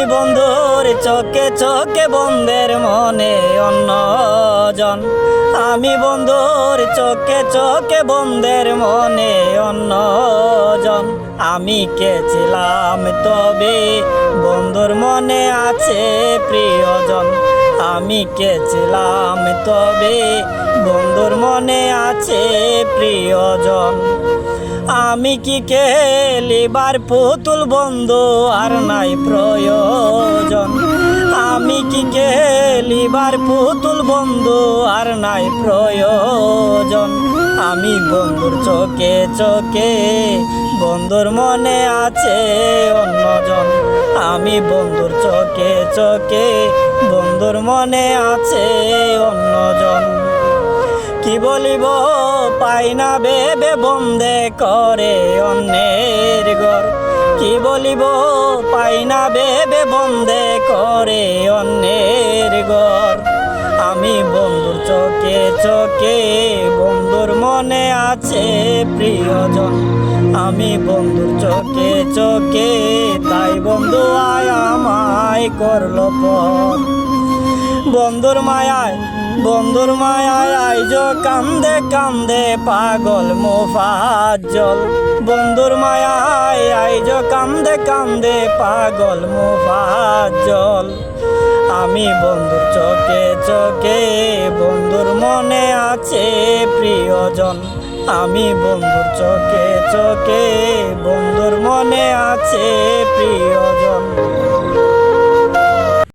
আমি বন্ধুর চোখে চোখে বন্ধের মনে অন্যজন। আমি বন্ধুর চোখে চোখে বন্ধের মনে অন্যজন। আমি কে ছিলাম তবে বন্ধুর মনে আছে প্রিয়জন। আমি কে ছিলাম তবে বন্ধুর মনে আছে প্রিয়জন। আমি কি খেলিবার পুতুল বন্ধু আর নাই প্রয়োজন। আমি কি খেলিবার পুতুল বন্ধু আর নাই প্রয়োজন। আমি বন্ধুর চোখে চোখে বন্ধুর মনে আছে অন্যজন। আমি বন্ধুর চোখে চোখে বন্ধুর মনে আছে অন্যজন। কি বলিব পাই না ভেবে বন্ধে করে অন্যের ঘর। কি বলিব পাই না ভেবে বন্ধে করে অন্যের ঘর। আমি বন্ধুর চোখে চোখে বন্ধুর মনে আছে প্রিয়জন। আমি বন্ধুর চোখে চোখে তাই বন্ধু আয় আমায় করলো পর। বন্ধুর মায়ায় আইজ কান্দে কান্দে পাগল মুফাজ্জল। বন্ধুর মায়ায় আইজ কান্দে কান্দে পাগল মুফাজ্জল। আমি বন্ধুর চোখে চোখে বন্ধুর মনে আছে প্রিয়জন। আমি বন্ধুর চোখে চোখে বন্ধুর মনে আছে প্রিয়জন।